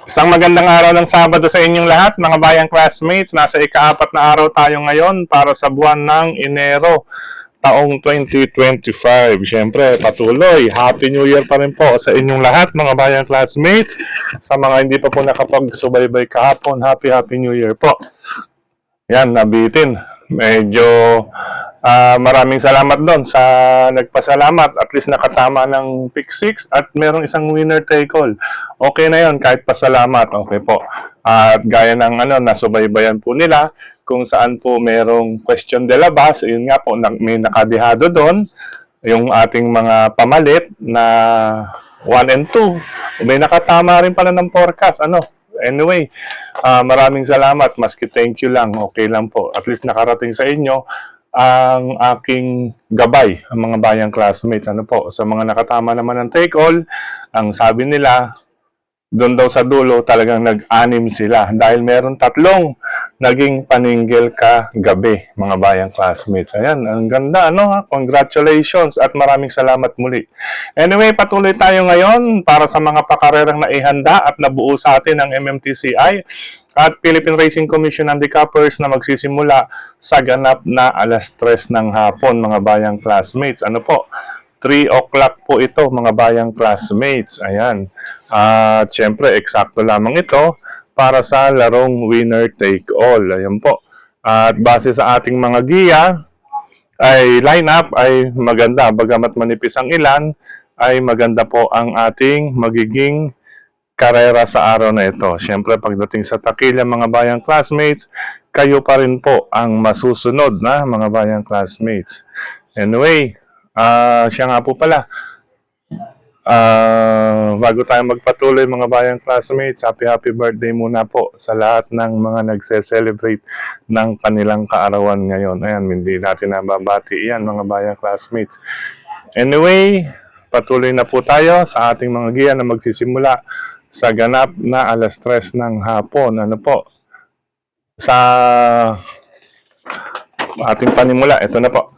Isang magandang araw ng Sabado sa inyong lahat, mga bayang classmates. Nasa ika-4 na araw tayo ngayon para sa buwan ng Enero, taong 2025. Siyempre, patuloy. Happy New Year pa rin po sa inyong lahat, mga bayang classmates. Sa mga hindi pa po nakapag-subaybay kahapon, Happy New Year po. Yan, nabitin. Medyo maraming salamat doon sa nagpasalamat. At least nakatama ng pick 6 at merong isang winner take all. Okay na yon kahit pasalamat. Okay po. At gaya ng nasubaybayan po nila kung saan po merong question de la base. Yun nga po, may nakadihado doon. Yung ating mga pamalit na 1 and 2. May nakatama rin pala ng forecast. Anyway, maraming salamat. Maski thank you lang. Okay lang po. At least nakarating sa inyo ang aking gabay, ang mga bayang classmates. Sa mga nakatama naman ng take all, ang sabi nila, doon daw sa dulo talagang nag-anim sila dahil meron 3 naging paninggil ka gabi, mga bayang classmates. Ayan, ang ganda, Congratulations at maraming salamat muli. Anyway, patuloy tayo ngayon para sa mga pakarerang naihanda at nabuo sa atin ng MMTCI at Philippine Racing Commission Handicappers na magsisimula sa ganap na 3:00 ng hapon, mga bayang classmates. 3 o'clock po ito, mga bayang classmates. Ayan. At syempre, eksakto lamang ito para sa larong winner take all. Ayan po. At base sa ating mga giya, ay lineup ay maganda. Bagamat manipis ang ilan, ay maganda po ang ating magiging karera sa araw na ito. Syempre, pagdating sa takilya, mga bayang classmates, kayo pa rin po ang masusunod na mga bayang classmates. Anyway, siya nga po pala. Bago tayo magpatuloy, mga bayang classmates, happy birthday muna po sa lahat ng mga nagse-celebrate ng kanilang kaarawan ngayon. Ayan, hindi natin nababati yan, mga bayang classmates. Anyway, patuloy na po tayo sa ating mga giya na magsisimula sa ganap na 3:00 ng hapon. Sa ating panimula, ito na po.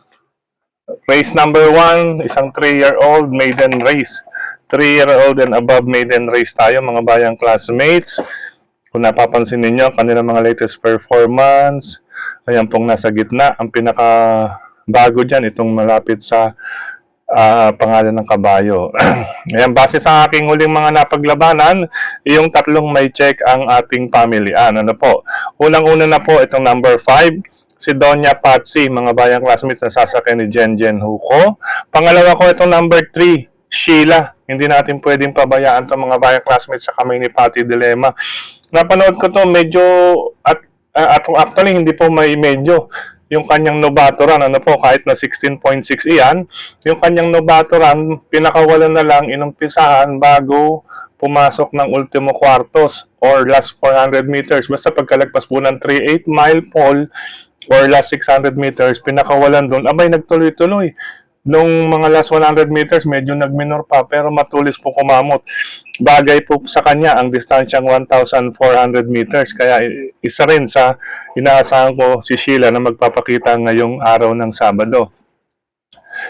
Race number 1, isang 3-year-old maiden race. 3-year-old and above maiden race tayo, mga bayang classmates. Kung napapansin ninyo, kanilang mga latest performance. Ayan pong nasa gitna. Ang pinaka-bago dyan, itong malapit sa pangalan ng kabayo. Ayan, base sa aking huling mga napaglabanan, yung 3 may check ang ating pamilyan. Unang-una na po, itong number 5. Si Doña Patsy, mga bayang classmates, na sasakyan ni Jen Huko. Pangalawa ko, itong number 3, Sheila. Hindi natin pwedeng pabayaan itong mga bayang classmates sa kamay ni Patty Dilema. Napanood ko to medyo, actually hindi po may medyo. Yung kanyang novato run, kahit na 16.6 iyan, yung kanyang novato run, pinakawalan na lang inumpisahan bago pumasok ng ultimo kwartos or last 400 meters. Basta pagkalagpas po ng 3.8 mile pole, or last 600 meters, pinakawalan doon, nagtuloy-tuloy. Nung mga last 100 meters, medyo nagminor pa, pero matulis po kumamot. Bagay po sa kanya ang distansyang 1,400 meters. Kaya isa rin sa inaasahan ko si Sheila na magpapakita ngayong araw ng Sabado.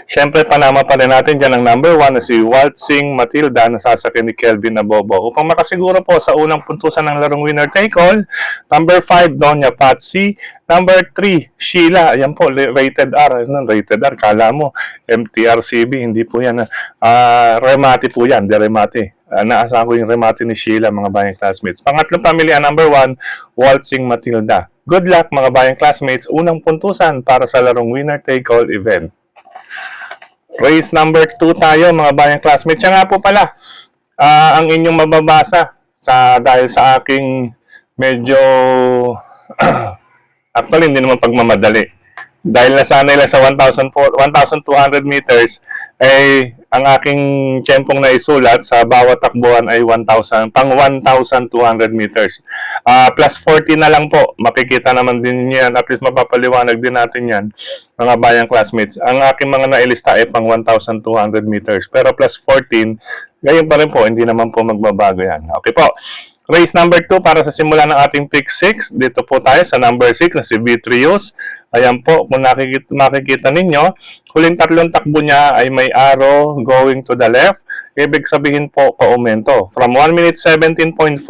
Siyempre, panama pa rin natin dyan ang number 1 na si Waltzing Matilda na sasakyan ni Kelvin Abobo. Upang makasiguro po sa unang puntusan ng larong winner take all, number 5, Doña Patsy. Number 3, Sheila. Ayan po, rated R. Rated R, kala mo, MTRCB. Hindi po yan. Remate po yan, de remate. Naasahan ko yung remate ni Sheila, mga bayang classmates. Pangatlong pamilya, number 1, Waltzing Matilda. Good luck, mga bayang classmates. Unang puntusan para sa larong winner take all event. Race number 2 tayo, mga bayang classmates. Siya nga po pala, ang inyong mababasa dahil sa aking medyo actually hindi naman pagmamadali. Dahil nasanay lang sa 1,200 meters, ang aking tiyempong naisulat sa bawat takbuhan ay 1,200 meters. Plus 40 na lang po. Makikita naman din yan. At least mapapaliwanag din natin yan, mga bayang classmates. Ang aking mga nailista ay pang 1,200 meters. Pero plus 14, gayon pa rin po. Hindi naman po magbabago yan. Okay po. Race number 2 para sa simula ng ating pick 6. Dito po tayo sa number 6 na si Vitrius. Ayan po, kung makikita ninyo, huling 3 takbo niya ay may arrow going to the left ibig sabihin po, paumento. From 1 minute 17.4,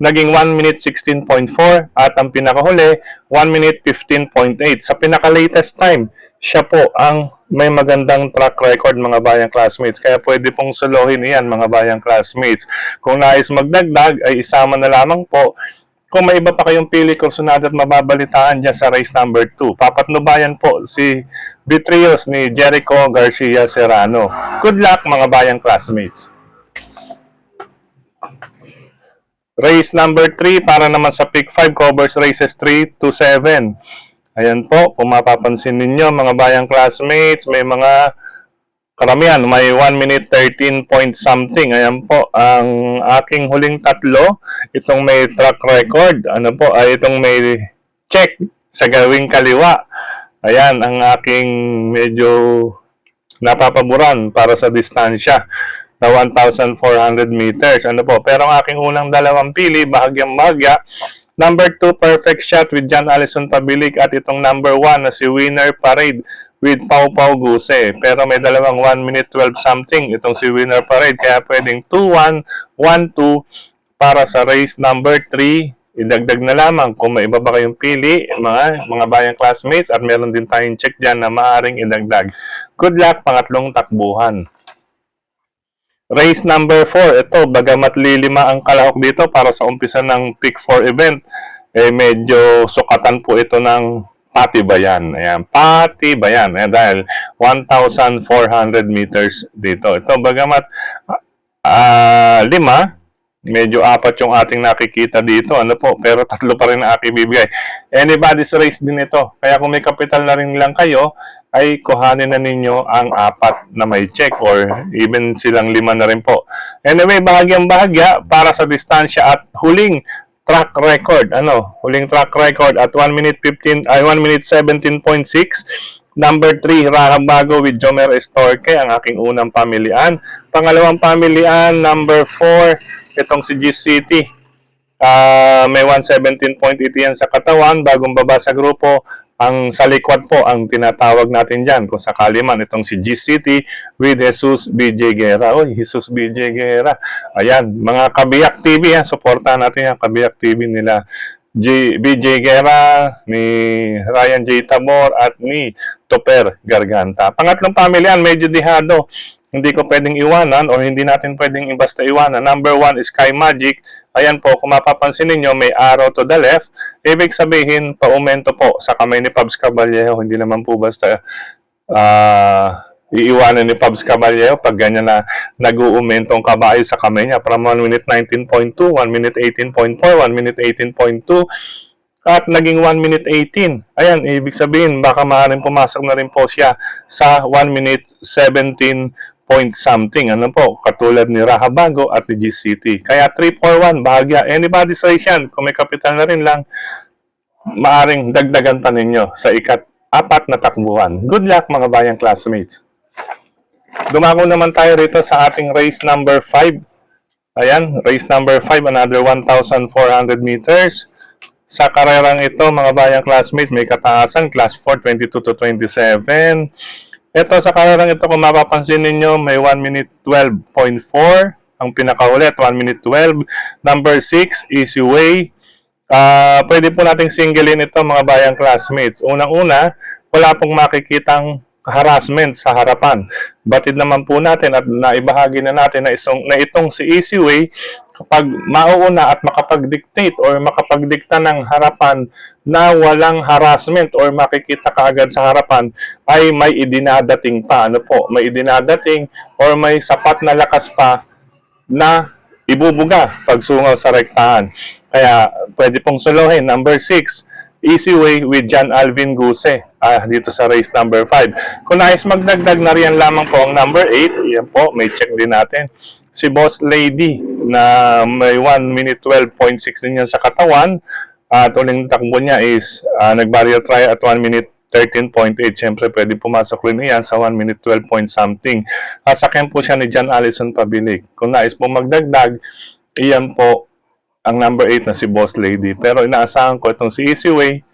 naging 1 minute 16.4, at ang pinakahuli, 1 minute 15.8. Sa pinaka-latest time, siya po ang may magandang track record, mga bayang classmates. Kaya pwede pong suluhin iyan, mga bayang classmates. Kung nais magdagdag, ay isama na lamang po. Kung may iba pa kayong pili kursunado at mababalitaan dyan sa race number 2, papatnubayan po si Vitrios ni Jericho Garcia Serrano. Good luck, mga bayang classmates. Race number 3 para naman sa pick 5, covers races 3 to 7. Ayan po, kung mapapansin ninyo, mga bayang classmates, may mga karamihan, may 1 minute 13 point something. Ayan po, ang aking huling tatlo, itong may track record, ano po, ay itong may check sa gawing kaliwa. Ayan, ang aking medyo napapaboran para sa distansya na 1,400 meters. Ano po, pero ang aking unang dalawang pili, bahagyang bahagya, number 2, Perfect Shot with John Allison Pabilik, at itong number 1 na si Winner Parade with Pau Pau Guse. Pero may dalawang 1 minute 12 something itong si Winner Parade, kaya pwedeng 2-1, 1-2 para sa race number 3. Idagdag na lamang kung may iba ba kayong pili, mga bayang classmates, at meron din tayong check dyan na maaring idagdag. Good luck, pangatlong takbuhan. Race number 4, ito, bagamat lilima ang kalahok dito para sa umpisa ng pick 4 event, medyo sukatan po ito ng Patibayan. Ayan, Patibayan. Ayan, dahil 1,400 meters dito. Ito, bagamat 5, medyo 4 yung ating nakikita dito. Ano po, pero 3 pa rin ang aking bibigay. Anybody's race din ito. Kaya kung may kapital na rin lang kayo, ay kuhanin na ninyo ang 4 na may check, or even silang 5 na rin po. Anyway, bahagyang bahagya para sa distansya at huling track record. Huling track record at 1 minute 17.6. Number 3, Rahabago with Jomer Estorque, ang aking unang pamilian. Pangalawang pamilian, number 4, itong si G-City. May 117.8 yan sa katawan, bagong baba sa grupo. Ang sa likwad po ang tinatawag natin dyan, kung sakali man, itong si G-City with Jesus BJ Guerra. Oy, Jesus BJ Guerra. Ayan, mga Kabiyak TV, suportahan natin yung Kabiyak TV nila BJ Guerra, ni Ryan J. Tabor, at ni Toper Garganta. Pangatlong pamilyan, medyo dihado. Hindi ko pwedeng iwanan, o hindi natin pwedeng basta iwanan. Number 1 is Sky Magic. Ayan po, kung mapapansin ninyo, may arrow to the left. Ibig sabihin, paumento po sa kamay ni Pabs Caballero. Hindi naman po basta iiwanan ni Pabs Caballero pag ganyan na nag-uumentong kabayo sa kamay niya. From 1 minute 19.2, 1 minute 18.4, 1 minute 18.2, at naging 1 minute 18. Ayan, ibig sabihin, baka maaaring pumasok na rin po siya sa 1 minute 17 point something. Katulad ni Rahabago at ni G-City. Kaya 3-4-1, bahagya. Anybody's race yan. Kung may kapital na rin lang, maaring dagdagan pa ninyo sa ikat-4 na takbuhan. Good luck, mga bayang classmates. Dumako naman tayo rito sa ating race number 5. Ayan, race number 5, another 1,400 meters. Sa karerang ito, mga bayang classmates, may kataasan, class 4, 22 to 27. Ito, sa karerang ito, kung mapapansin ninyo, may 1 minute 12.4. Ang pinakaulit, 1 minute 12. Number 6, Easy Way. Pwede po nating singlein ito, mga bayang classmates. Unang-una, wala pong makikitang harassment sa harapan. Batid naman po natin at naibahagi na natin na itong si Easy Way, kapag mauuna at makapag-dictate or makapagdikta ng harapan na walang harassment or makikita kaagad sa harapan, ay may idinadating pa. May idinadating or may sapat na lakas pa na ibubuga pagsungaw sa rektahan. Kaya pwede pong suluhin. Number 6, Easy Way with John Alvin Guse, dito sa race number 5. Kung nais magdagdag na riyan lamang po ang number 8, yan po, may check din natin. Si Boss Lady na may 1 minute 12.6 din yan sa katawan. At uling takbo niya is nag-barrier try at 1 minute 13.8. Siyempre, pwede pumasok rin yan sa 1 minute 12 point something. Sakyan po siya ni John Allison Pabilik. Kung nais po magdagdag, iyan po ang number 8 na si Boss Lady. Pero inaasahan ko itong si Easy Way.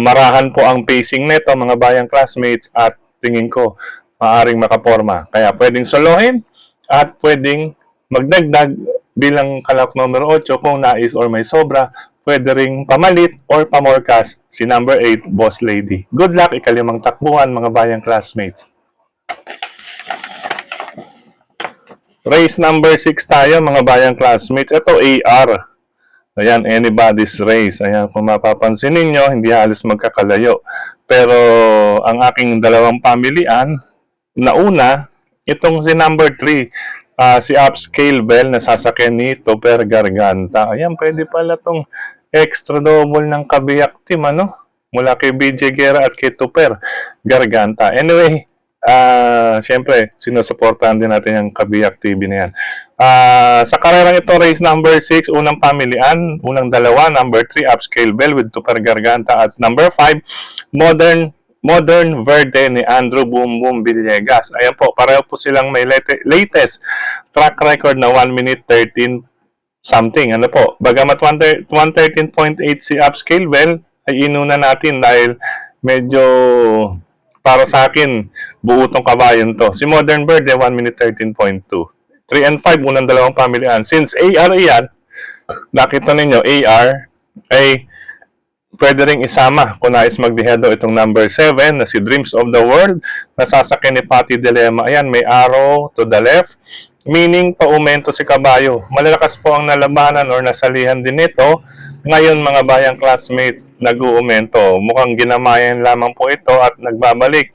Marahan po ang pacing neto, mga bayang classmates, at tingin ko maaring makaporma. Kaya pwedeng solohin at pwedeng magdagdag bilang kalahok numero 8 kung nais or may sobra, pwede ring pamalit or pamorkas si number 8, Boss Lady. Good luck, ikalimang takbuhan mga bayang classmates. Race number 6 tayo mga bayang classmates. Ito AR. Ayan, anybody's race. Ayan, kung mapapansin ninyo, hindi halos magkakalayo. Pero ang aking dalawang pamilian, nauna, itong si number 3, si Upscale Bell na sasakyan ni Tupper Garganta. Ayan, pwede pala itong extra double ng kabiyak team, ano? Mula kay BJ Guerra at kay Tupper Garganta. Anyway, siyempre, sinusuportahan din natin yung Kabiyak TV na yan. Sa karerang ito, race number 6, unang pamilian, unang dalawa, number 3, Upscale Bell with Tupper Garganta at number 5, Modern Verde ni Andrew Boom Boom Villegas. Ayan po, pareho po silang may latest track record na 1 minute 13 something. Ano po, bagamat 113.8 si Upscale Bell, ay inuna natin dahil medyo para sa akin, buo tong kabayan to. Si Modern Bird, 1 minute 13.2. 3 and 5, unang dalawang pamilihan. Since AR yan, nakita ninyo, AR ay pwede ring isama kung nais magdihedo itong number 7 na si Dreams of the World na sasakyan ni Patty Dilemma. Ayan, may arrow to the left, meaning paumento si kabayo. Malalakas po ang nalabanan or nasalihan din nito. Ngayon mga bayang classmates, nag-uumento. Mukhang ginamayan lamang po ito at nagbabalik.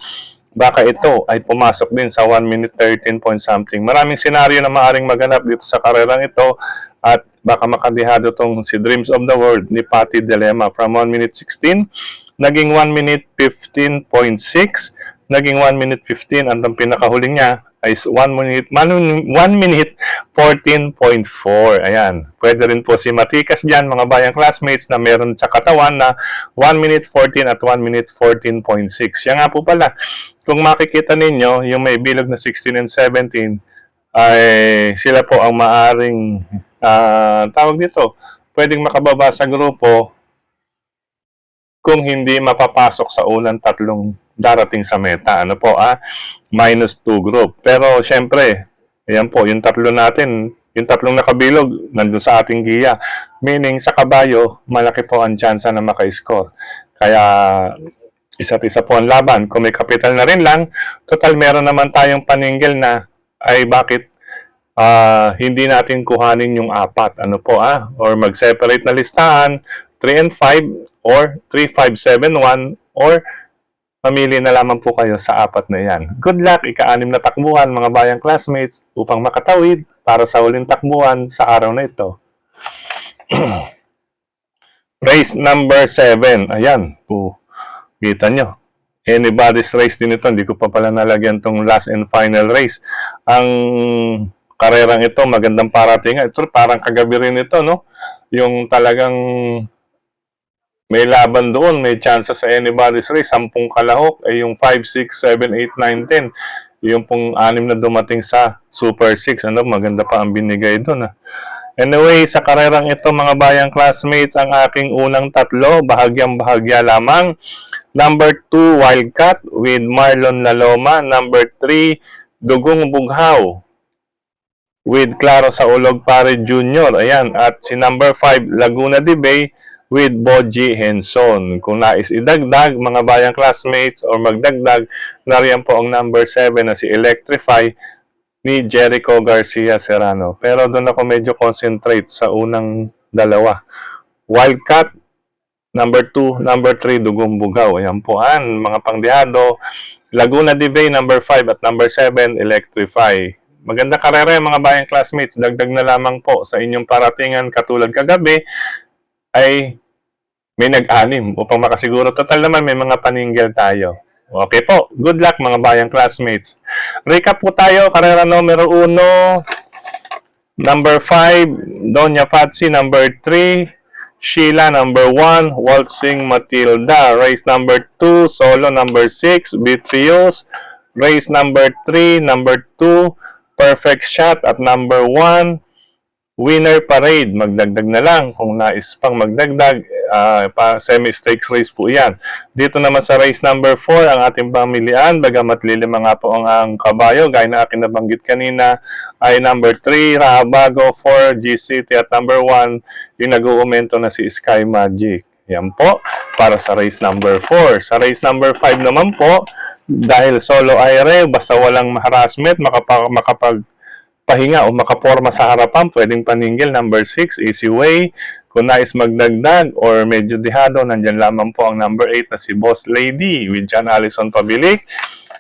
Baka ito ay pumasok din sa 1 minute 13 point something. Maraming senaryo na maaaring maganap dito sa karerang ito at baka makadihado itong si Dreams of the World ni Patty Dilemma from 1 minute 16, naging 1 minute 15.6, naging 1 minute 15, at ang pinakahuling niya ay 1 minute 14.4. Ayan. Pwede rin po si Matikas dyan, mga bayang classmates, na meron sa katawan na 1 minute 14 at 1 minute 14.6. Yan nga po pala. Kung makikita ninyo, yung may bilog na 16 and 17, ay sila po ang maaring tawag dito, pwedeng makababa sa grupo kung hindi mapapasok sa unang tatlong darating sa meta. Ano po, minus 2 group. Pero, syempre, ayan po, yung tatlo natin, yung tatlong nakabilog, nandun sa ating giya. Meaning, sa kabayo, malaki po ang tsansa na maka-score. Kaya, isa't isa po ang laban. Kung may kapital na rin lang, total meron naman tayong paninggil na, ay bakit hindi natin kuhanin yung 4. Ano po, or mag-separate na listahan, 3 and 5, or 3, 5, 7, 1, or mamili na lamang po kayo sa 4 na yan. Good luck, ika-6 na takbuhan mga bayang classmates upang makatawid para sa huling takbuhan sa araw na ito. Race number 7. Ayan. Kita nyo. Anybody's race din ito. Hindi ko pa pala nalagyan tong last and final race. Ang karerang ito, magandang parating. Ito parang kagabi rin ito, no? Yung talagang may laban doon, may chance sa anybody's race, 10 kalahok, ay yung 5, 6, 7, 8, 9, 10. Yung pong 6 na dumating sa Super 6. Ano, maganda pa ang binigay doon. Anyway, sa karerang ito mga bayang classmates, ang aking unang tatlo, bahagyang-bahagya lamang. Number 2, Wildcat with Marlon Laloma. Number 3, Dugong Bughaw with Claro Saulog Pare Jr. Ayan. At si number 5, Laguna de Bay with Boji Henson. Kung nais idagdag, mga bayang classmates, or magdagdag, nariyan po ang number 7 na si Electrify ni Jericho Garcia Serrano. Pero doon ako medyo concentrate sa unang dalawa. Wildcat, number 2, number 3, Dugong Bugaw. Ayan po, mga pangdihado. Laguna de Bay, number 5, at number 7, Electrify. Maganda karera mga bayang classmates. Dagdag na lamang po sa inyong paratingan katulad kagabi ay may nag-6 upang makasiguro. Total naman may mga paninggil tayo. Okay po. Good luck mga bayang classmates. Recap po tayo. Karera numero 1. Number 5, Doña Patsy. Number 3, Sheila. Number 1, Waltzing Matilda. Race number 2, Solo. Number 6, Beatrios. Race number 3, number 2, Perfect Shot. At number 1, Winner Parade. Magdagdag na lang kung nais pang magdagdag. Semi-stakes race po yan. Dito naman sa race number 4, ang ating pamilian, bagamat lilima nga po ang kabayo, gaya na akin nabanggit kanina, ay number 3, Rahabago, 4, G-City, at number 1, yung nag-uumento na si Sky Magic. Yan po, para sa race number 4. Sa race number 5 naman po, dahil solo aire, basta walang harassment, makapagpahinga o makaporma sa harapan, pwedeng paningil. Number 6, Easy Way. Kung nais magdagdag or medyo dihado, nandyan lamang po ang number 8 na si Boss Lady with John Allison Pabilik.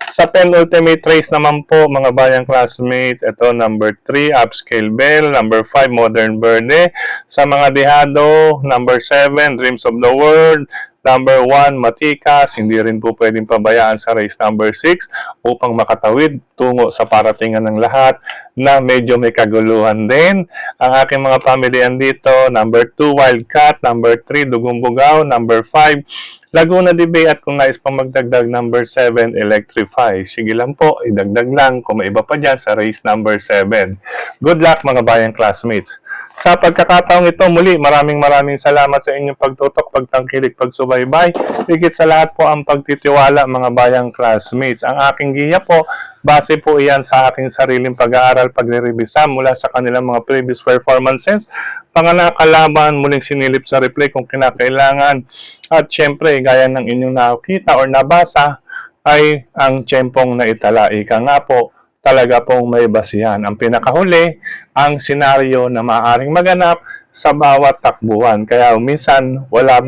Sa penultimate race naman po, mga bayang classmates, ito number 3, Upscale Bell, number 5, Modern Verde. Sa mga dihado, number 7, Dreams of the World, number 1, Matikas. Hindi rin po pwedeng pabayaan sa race number 6 upang makatawid tungo sa paratingan ng lahat na medyo may kaguluhan din. Ang aking mga pamilyan dito, number 2, Wildcat, number 3, Dugong Bugaw, number 5, Laguna de Bay, at kung nais pang magdagdag, number 7, Electrify. Sige lang po, idagdag lang kung may iba pa dyan sa race number 7. Good luck mga bayang classmates. Sa pagkakataong ito, muli, maraming salamat sa inyong pagtutok, pagtangkilik, pagsubaybay. Higit sa lahat po ang pagtitiwala mga bayang classmates. Ang aking giya po, base po iyan sa aking sariling pag-aaral, pagre-revisa mula sa kanilang mga previous performances, panganakalaban, muling sinilip sa replay kung kinakailangan. At syempre, gaya ng inyong nakita or nabasa, ay ang tiyempong naitala. Ika nga po, talaga pong may basihan. Ang pinakahuli, ang senaryo na maaaring maganap sa bawat takbuhan. Kaya minsan, wala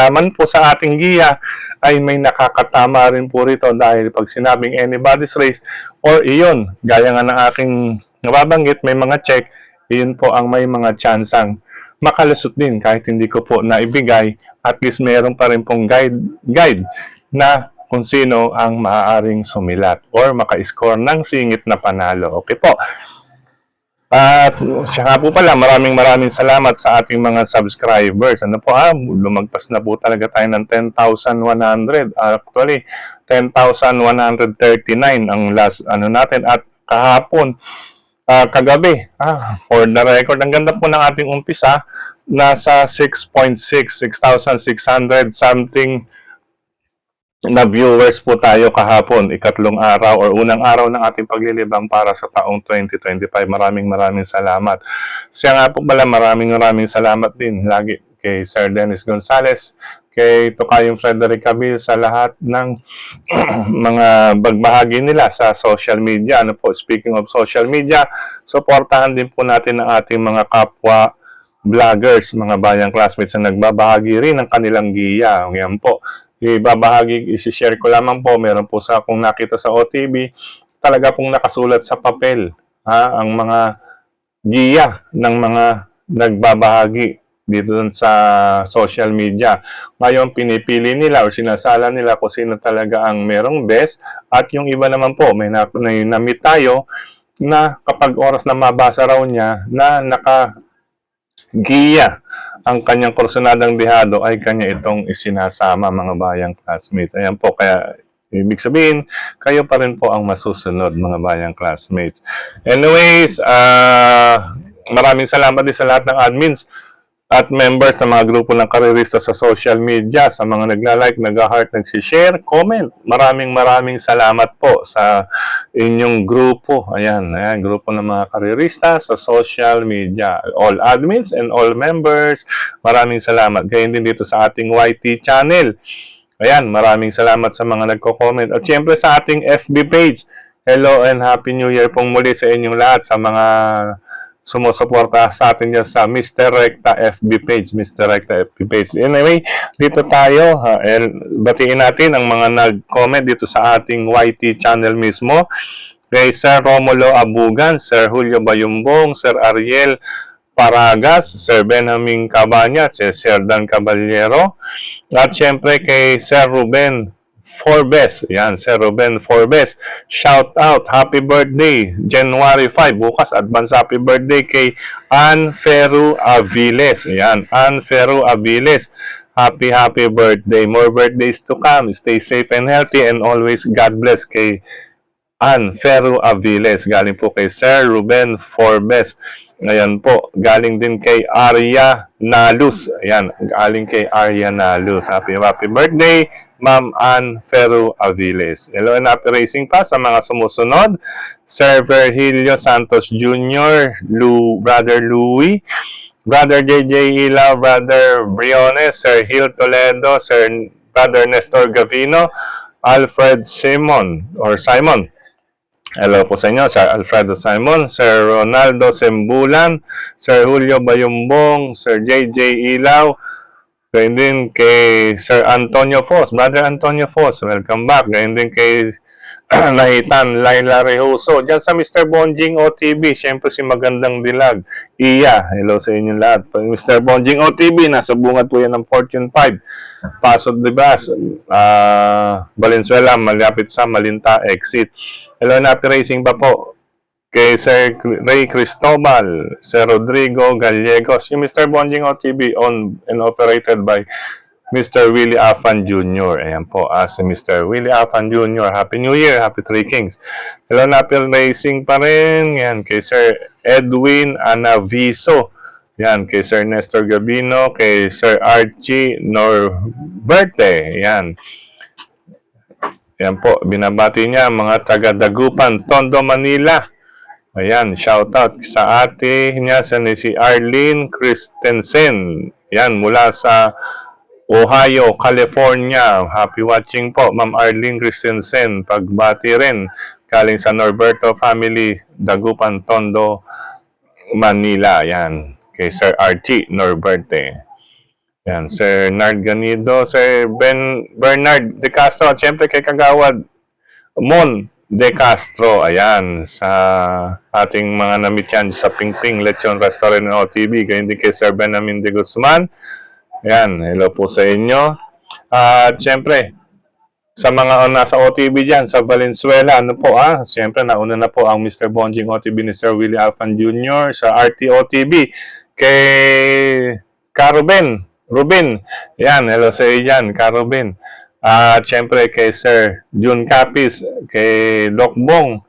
man po sa ating giya, ay may nakakatama rin po rito dahil pag sinabing anybody's race, or iyon, gaya nga ng aking nababanggit, may mga check, iyon po ang may mga tsansang makalusot din kahit hindi ko po naibigay, at least meron pa rin pong guide na kung sino ang maaaring sumilat or maka-score ng singit na panalo. Okay po. At siya nga po pala, maraming salamat sa ating mga subscribers. Ano po lumagpas na po talaga tayo ng 10,100. Actually, 10,139 ang last natin. At kahapon, kagabi, for the record, ang ganda po ng ating umpisa, nasa 6,600 something na viewers po tayo kahapon, ikatlong araw or unang araw ng ating paglilibang para sa taong 2025. Maraming salamat. Siya nga po pala, maraming salamat din lagi kay Sir Dennis Gonzales, kay Tokayong Frederick Cabil, sa lahat ng mga bagbahagi nila sa social media. Ano po, speaking of social media, suportahan din po natin ang ating mga kapwa vloggers, mga bayang classmates na nagbabahagi rin ng kanilang giya. Ngayon po, isi-share ko lamang po, meron po sa akong nakita sa OTV, talaga pong nakasulat sa papel ang mga giya ng mga nagbabahagi dito sa social media. Ngayon, pinipili nila o sinasala nila kung sino talaga ang merong best, at yung iba naman po, may na-meet tayo na kapag oras na mabasa raw niya na naka-giya ang kanyang kursunadang dihado, ay kanya itong isinasama mga bayang classmates. Ayan po, kaya ibig sabihin, kayo pa rin po ang masusunod mga bayang classmates. Anyways, maraming salamat din sa lahat ng admins at members ng mga grupo ng karerista sa social media, sa mga nagla-like, nag-heart, nag-share, comment. Maraming salamat po sa inyong grupo. Ayan, grupo ng mga karerista sa social media. All admins and all members, maraming salamat. Gayun din dito sa ating YT channel. Ayan, maraming salamat sa mga nagko-comment. At syempre sa ating FB page. Hello and Happy New Year pong muli sa inyong lahat, sa mga sumusuporta sa atin dyan sa Mr. Recta FB page. Mr. Recta FB page. Anyway, dito tayo. Batiin natin ang mga nag-comment dito sa ating YT channel mismo. Kay Sir Romulo Abugan, Sir Julio Bayumbong, Sir Ariel Paragas, Sir Benjamin Cabanya, Sir Dan Caballero, at syempre kay Sir Ruben Forbes. Yan, Sir Ruben Forbes. Shout out, happy birthday, January 5. Bukas, advance happy birthday kay Ann Feru Aviles. Yan, Ann Feru Aviles. Happy birthday. More birthdays to come. Stay safe and healthy, and always God bless kay Ann Feru Aviles. Galing po kay Sir Ruben Forbes. Ayan po, galing din kay Arya Nalus. Ayan, galing kay Arya Nalus. Happy birthday, Ma'am Ann Ferro Aviles. Hello and happy racing pa sa mga sumusunod. Sir Virgilio Santos Jr., Brother Louie, Brother JJ Ilaw, Brother Briones, Sir Hil Toledo, Brother Nestor Gavino, Alfred Simon. Hello po sa inyo, Sir Alfredo Simon, Sir Ronaldo Sembulan, Sir Julio Bayumbong, Sir JJ Ilaw, gayon din kay Sir Antonio Fos, Brother Antonio Fos, welcome back. Gayon din kay Nahitan Laila Rehoso, dyan sa Mr. Bonjing OTB, syempre si Magandang Dilag, Iya, hello sa inyo lahat. Mr. Bonjing OTB, nasa bungad po yan ng Fortune 5, Pasod de Bas, Valenzuela, malapit sa Malinta exit. Hello na happy racing pa po kay Sir Ray Cristobal, Sir Rodrigo Gallegos, yung Mr. Bonjing OTB owned and operated by Mr. Willie Afan Jr. Ayan po, si Mr. Willie Afan Jr. Happy New Year, Happy Three Kings. Hello na happy racing pa rin. Yan, kay Sir Edwin Anaviso. Yan, kay Sir Nestor Gabino, kay Sir Archie Norberte. Yan. Yan po, binabati niya mga taga-Dagupan, Tondo, Manila. Ayan, shoutout sa ate niya si Arlene Christensen. Yan, mula sa Ohio, California. Happy watching po, Ma'am Arlene Christensen. Pagbati rin, galing sa Norberto family, Dagupan, Tondo, Manila. Yan, kay Sir Archie Norberte. Yan, Sir Nard Ganido, Sir Bernard De Castro, at syempre kay Kagawad Mon De Castro, ayan, sa ating mga namit yan sa Pingping Lechon Restaurant and OTB, ganyan din kay Sir Benjamin De Guzman, ayan, hello po sa inyo. At syempre, sa mga nasa OTB dyan, sa Valenzuela, ano po syempre nauna na po ang Mr. Bonjing OTB ni Sir Willie Alfan Jr. sa RT OTB, kay Ruben, yan, hello sa iyo dyan, Ruben. At syempre kay Sir Jun Capis, kay Doc Bong,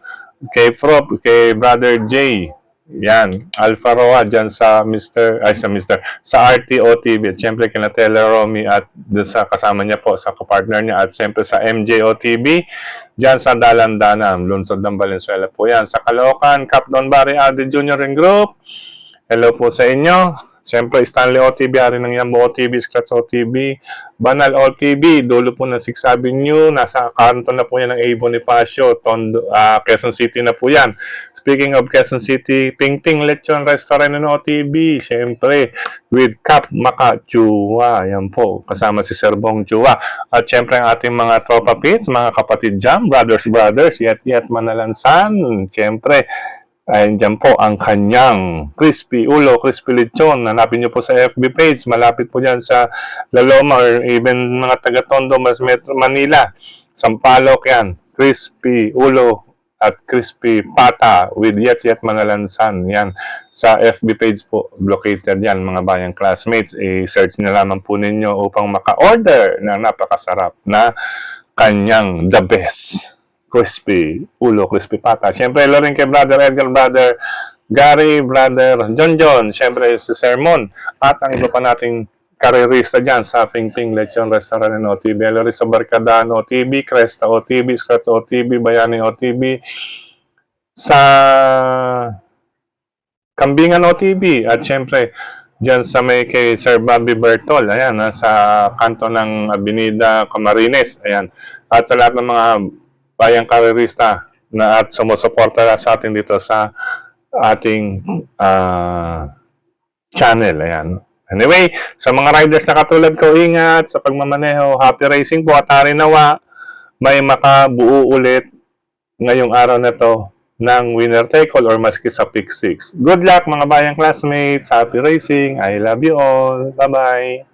kay Prop, kay Brother J, yan, Alpha Roa dyan sa RT OTB. At syempre kay Natella Romy at sa kasama niya po, sa kapartner niya. At syempre sa MJ OTB, dyan sa Dalandanan, Lunsod ng Valenzuela po yan. Sa Caloocan, Captain Barry Ade Jr. and Group, hello po sa inyo. Siyempre, Stanley OTB, Ari ng Yambo OTB, Scratch OTB, Banal OTB, dulo po ng 6th Avenue, nasa kanto na po yan ng A. Bonifacio, Quezon City na po yan. Speaking of Quezon City, Pingping Lechon Restaurant and OTB, siyempre, with Cap Maka Chua, yan po, kasama si Sir Bong Chua. At siyempre, ang ating mga tropa pits, mga kapatid jam, brothers, yet Manalansan, siyempre, ayun dyan po ang kanyang crispy lechon. Hanapin nyo po sa FB page. Malapit po dyan sa Laloma or even mga taga-Tondo, Metro Manila. Sampaloc yan. Crispy ulo at crispy pata with yet Manalansan. Yan. Sa FB page po, located yan mga bayang classmates. I-search na lamang po ninyo upang maka-order na napakasarap na kanyang the best crispy crispy pata. Siyempre, hello rin kay Brother Edgar, Brother Gary, Brother John, siyempre si Sermon, at ang iba pa nating karerista dyan sa Pingping Lechon Restaurant and OTB. Hello rin sa Barkadaan OTB, Cresta OTB, Scratch OTB, Bayani OTB, sa Kambingan OTB, at siyempre dyan sa may kay Sir Bobby Bertol, ayan, sa kanto ng Avenida Camarines, ayan, at sa lahat ng mga bayang karerista na at sumusuporta sa atin dito sa ating channel. Ayan. Anyway, sa mga riders na katulad ko, ingat sa pagmamaneho. Happy racing po at hari nawa may makabuo ulit ngayong araw na to ng winner take all or maski sa pick 6. Good luck mga bayang classmates. Happy racing. I love you all. Bye-bye.